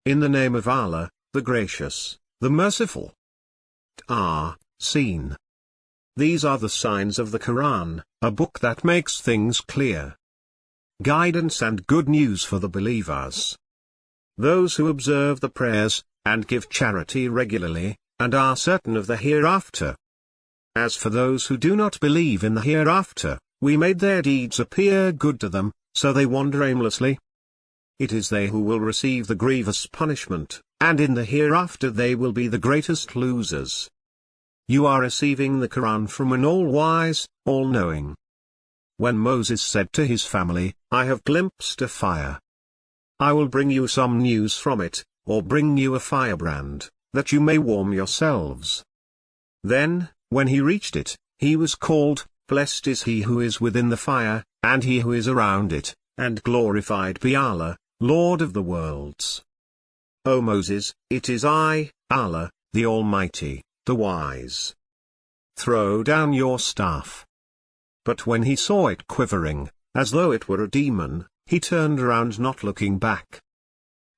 in the name of Allah, the Gracious, the Merciful. Seen. These are the signs of the Qur'an, a book that makes things clear. Guidance and good news for the believers. Those who observe the prayers, and give charity regularly, and are certain of the hereafter. As for those who do not believe in the hereafter, we made their deeds appear good to them, so they wander aimlessly. It is they who will receive the grievous punishment, and in the hereafter they will be the greatest losers. You are receiving the Qur'an from an all-wise, all-knowing. When Moses said to his family, I have glimpsed a fire. I will bring you some news from it, or bring you a firebrand, that you may warm yourselves. Then, when he reached it, he was called, Blessed is he who is within the fire, and he who is around it, and glorified be Allah, Lord of the worlds. O Moses, it is I, Allah, the Almighty, the Wise. Throw down your staff. But when he saw it quivering, as though it were a demon, he turned around not looking back.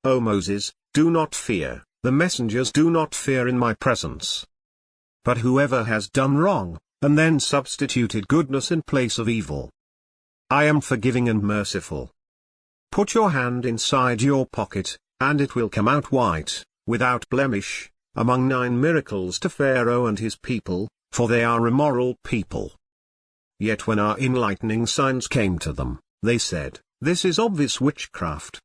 O Moses, do not fear, the messengers do not fear in my presence. But whoever has done wrong, and then substituted goodness in place of evil, I am forgiving and merciful. Put your hand inside your pocket, and it will come out white, without blemish, among 9 miracles to Pharaoh and his people, for they are immoral people. Yet when our enlightening signs came to them, they said, This is obvious witchcraft.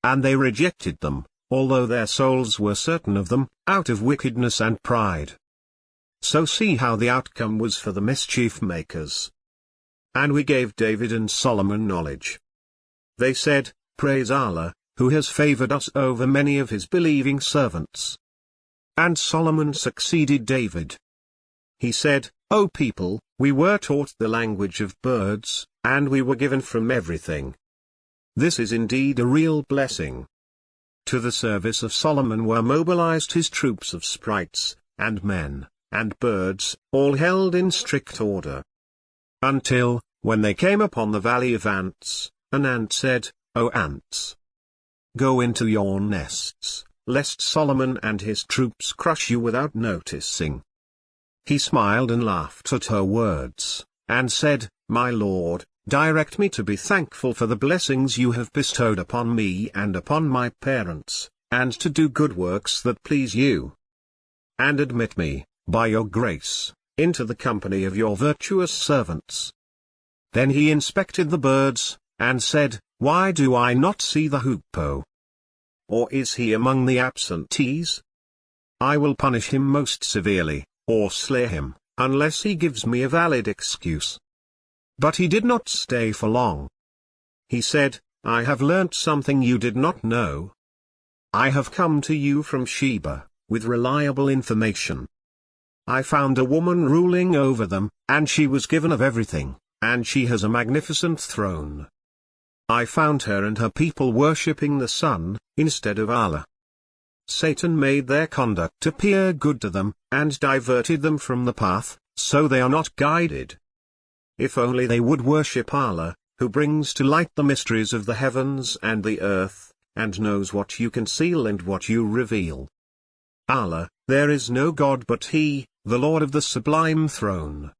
And they rejected them, although their souls were certain of them, out of wickedness and pride. So see how the outcome was for the mischief makers. And we gave David and Solomon knowledge. They said, Praise Allah, who has favored us over many of his believing servants. And Solomon succeeded David. He said, O people, we were taught the language of birds, and we were given from everything. This is indeed a real blessing. To the service of Solomon were mobilized his troops of sprites, and men, and birds, all held in strict order. Until, when they came upon the valley of ants, an ant said, O ants! Go into your nests, lest Solomon and his troops crush you without noticing. He smiled and laughed at her words, and said, My Lord, direct me to be thankful for the blessings you have bestowed upon me and upon my parents, and to do good works that please you. And admit me, by your grace, into the company of your virtuous servants. Then he inspected the birds, and said, Why do I not see the hoopoe? Or is he among the absentees? I will punish him most severely, or slay him, unless he gives me a valid excuse. But he did not stay for long. He said, I have learnt something you did not know. I have come to you from Sheba, with reliable information. I found a woman ruling over them, and she was given of everything, and she has a magnificent throne. I found her and her people worshipping the sun, instead of Allah. Satan made their conduct appear good to them, and diverted them from the path, so they are not guided. If only they would worship Allah, who brings to light the mysteries of the heavens and the earth, and knows what you conceal and what you reveal. Allah, there is no God but He, the Lord of the sublime throne.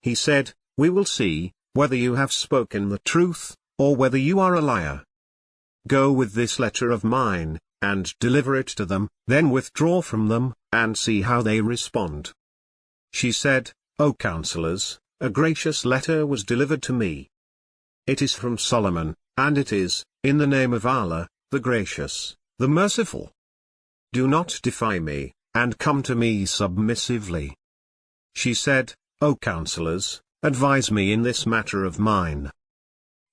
He said, We will see, whether you have spoken the truth, or whether you are a liar. Go with this letter of mine, and deliver it to them, then withdraw from them, and see how they respond. She said, O counselors, a gracious letter was delivered to me. It is from Solomon, and it is, in the name of Allah, the Gracious, the Merciful. Do not defy me, and come to me submissively. She said, O counselors, advise me in this matter of mine.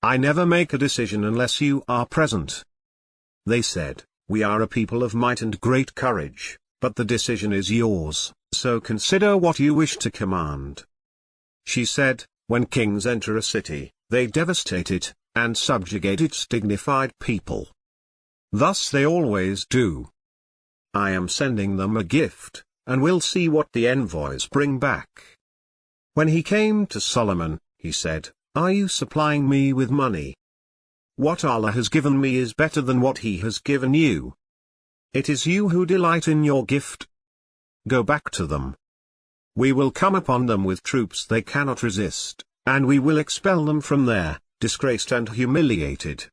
I never make a decision unless you are present. They said, We are a people of might and great courage, but the decision is yours, so consider what you wish to command. She said, When kings enter a city, they devastate it, and subjugate its dignified people. Thus they always do. I am sending them a gift, and will see what the envoys bring back. When he came to Solomon, he said, Are you supplying me with money? What Allah has given me is better than what He has given you. It is you who delight in your gift. Go back to them. We will come upon them with troops they cannot resist, and we will expel them from there, disgraced and humiliated.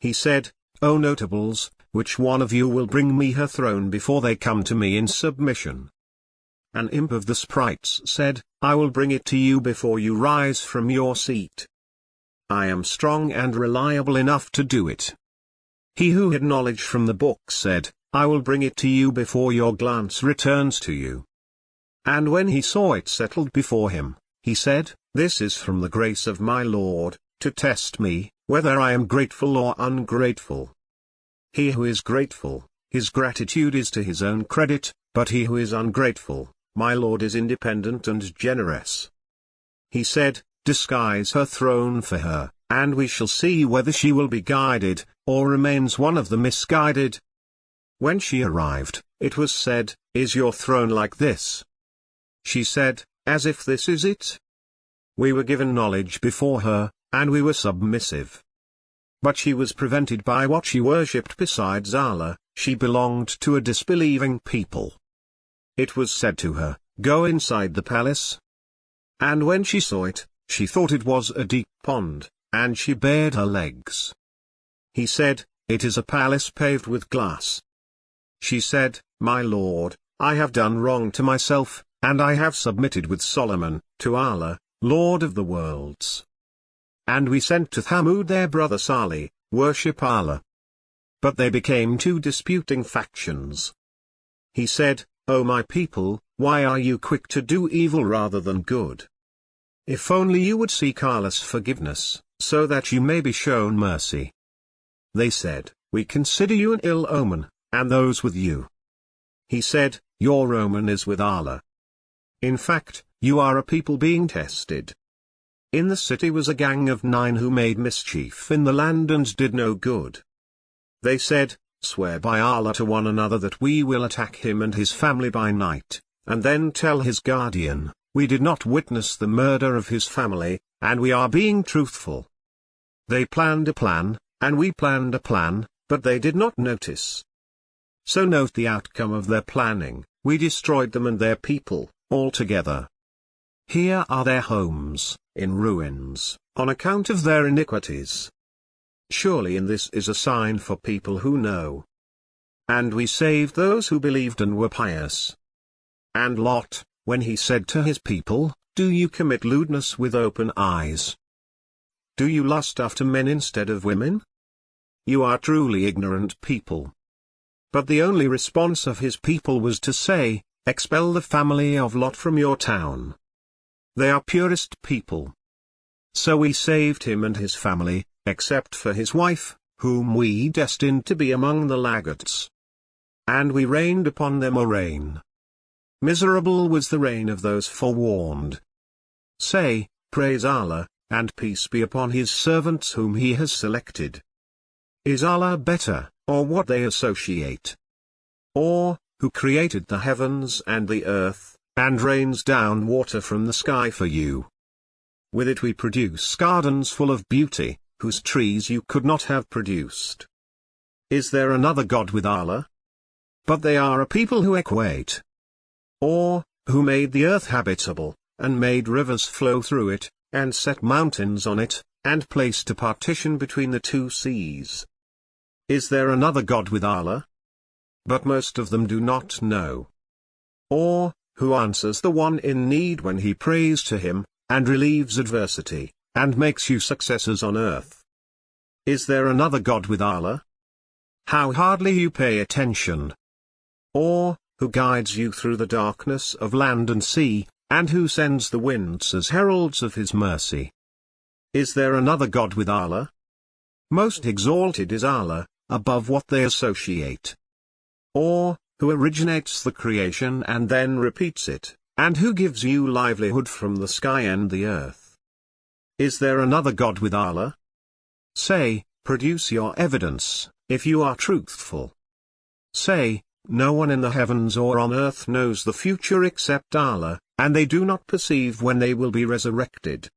He said, O notables, which one of you will bring me her throne before they come to me in submission? An imp of the sprites said, I will bring it to you before you rise from your seat. I am strong and reliable enough to do it. He who had knowledge from the book said, I will bring it to you before your glance returns to you. And when he saw it settled before him, he said, This is from the grace of my Lord, to test me, whether I am grateful or ungrateful. He who is grateful, his gratitude is to his own credit, but he who is ungrateful, my Lord is independent and generous. He said, Disguise her throne for her, and we shall see whether she will be guided, or remains one of the misguided. When she arrived, it was said, Is your throne like this? She said, As if this is it. We were given knowledge before her, and we were submissive. But she was prevented by what she worshipped besides Allah. She belonged to a disbelieving people. It was said to her, Go inside the palace. And when she saw it, she thought it was a deep pond, and she bared her legs. He said, It is a palace paved with glass. She said, My Lord, I have done wrong to myself, and I have submitted with Solomon, to Allah, Lord of the worlds. And we sent to Thamud their brother Saleh, worship Allah. But they became two disputing factions. He said, O my people, why are you quick to do evil rather than good? If only you would seek Allah's forgiveness, so that you may be shown mercy. They said, We consider you an ill omen, and those with you. He said, Your omen is with Allah. In fact, you are a people being tested. In the city was a gang of 9 who made mischief in the land and did no good. They said, Swear by Allah to one another that we will attack him and his family by night, and then tell his guardian, We did not witness the murder of his family, and we are being truthful. They planned a plan, and we planned a plan, but they did not notice. So note the outcome of their planning, we destroyed them and their people, altogether. Here are their homes, in ruins, on account of their iniquities. Surely in this is a sign for people who know. And we saved those who believed and were pious. And Lot, when he said to his people, Do you commit lewdness with open eyes? Do you lust after men instead of women? You are truly ignorant people. But the only response of his people was to say, Expel the family of Lot from your town. They are purest people. So we saved him and his family, except for his wife, whom we destined to be among the laggards. And we rained upon them a rain. Miserable was the rain of those forewarned. Say, Praise Allah, and peace be upon his servants whom he has selected. Is Allah better, or what they associate? Or, who created the heavens and the earth, and rains down water from the sky for you? With it we produce gardens full of beauty, whose trees you could not have produced. Is there another God with Allah? But they are a people who equate. Or, who made the earth habitable, and made rivers flow through it, and set mountains on it, and placed a partition between the two seas. Is there another God with Allah? But most of them do not know. Or, who answers the one in need when he prays to him, and relieves adversity, and makes you successors on earth? Is there another God with Allah? How hardly you pay attention. Or, who guides you through the darkness of land and sea, and who sends the winds as heralds of his mercy? Is there another God with Allah? Most exalted is Allah, above what they associate. Or, who originates the creation and then repeats it, and who gives you livelihood from the sky and the earth? Is there another God with Allah? Say, produce your evidence, if you are truthful. Say, no one in the heavens or on earth knows the future except Allah, and they do not perceive when they will be resurrected.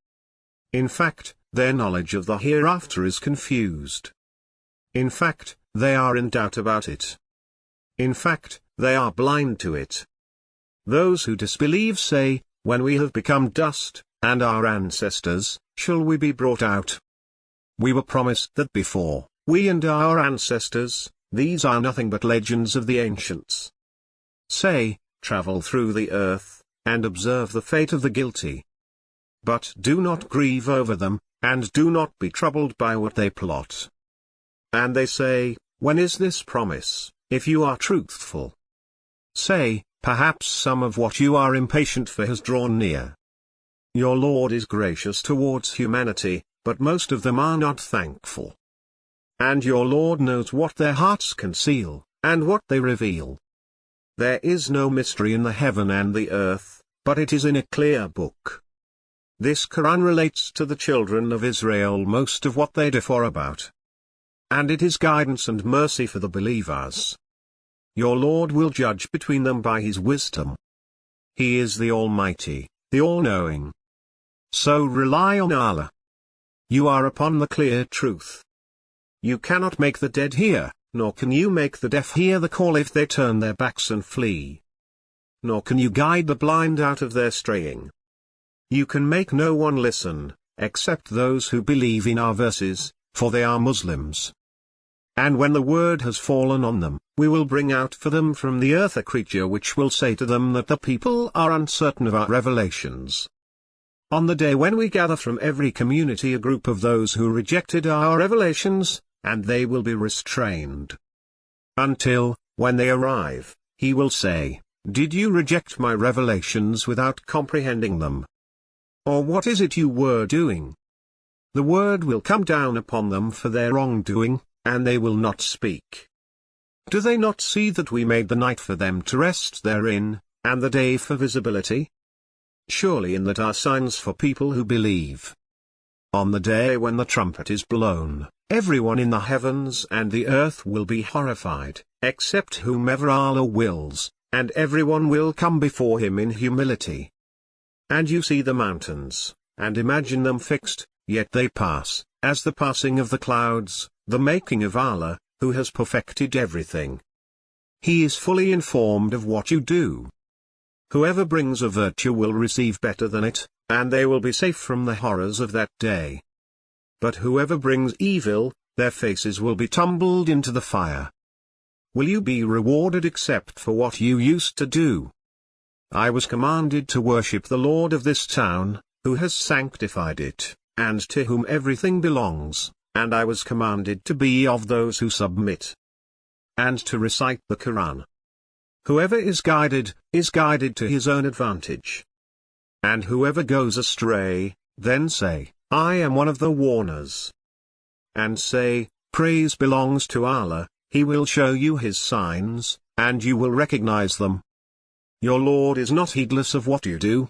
In fact, their knowledge of the hereafter is confused. In fact, they are in doubt about it. In fact, they are blind to it. Those who disbelieve say, when we have become dust, and our ancestors, shall we be brought out? We were promised that before, we and our ancestors, these are nothing but legends of the ancients. Say, travel through the earth, and observe the fate of the guilty. But do not grieve over them, and do not be troubled by what they plot. And they say, when is this promise, if you are truthful? Say, perhaps some of what you are impatient for has drawn near. Your Lord is gracious towards humanity, but most of them are not thankful. And your Lord knows what their hearts conceal, and what they reveal. There is no mystery in the heaven and the earth, but it is in a clear book. This Qur'an relates to the children of Israel most of what they differ about. And it is guidance and mercy for the believers. Your Lord will judge between them by His wisdom. He is the Almighty, the All-Knowing. So rely on Allah. You are upon the clear truth. You cannot make the dead hear, nor can you make the deaf hear the call if they turn their backs and flee. Nor can you guide the blind out of their straying. You can make no one listen, except those who believe in our verses, for they are Muslims. And when the word has fallen on them, we will bring out for them from the earth a creature which will say to them that the people are uncertain of our revelations. On the day when we gather from every community a group of those who rejected our revelations, and they will be restrained. Until, when they arrive, he will say, did you reject my revelations without comprehending them? Or what is it you were doing? The word will come down upon them for their wrongdoing, and they will not speak. Do they not see that we made the night for them to rest therein, and the day for visibility? Surely in that are signs for people who believe. On the day when the trumpet is blown, everyone in the heavens and the earth will be horrified, except whomever Allah wills, and everyone will come before Him in humility. And you see the mountains, and imagine them fixed, yet they pass, as the passing of the clouds, the making of Allah, who has perfected everything. He is fully informed of what you do. Whoever brings a virtue will receive better than it, and they will be safe from the horrors of that day. But whoever brings evil, their faces will be tumbled into the fire. Will you be rewarded except for what you used to do? I was commanded to worship the Lord of this town, who has sanctified it, and to whom everything belongs, and I was commanded to be of those who submit, and to recite the Qur'an. Whoever is guided to his own advantage. And whoever goes astray, then say, I am one of the warners. And say, praise belongs to Allah, He will show you His signs, and you will recognize them. Your Lord is not heedless of what you do.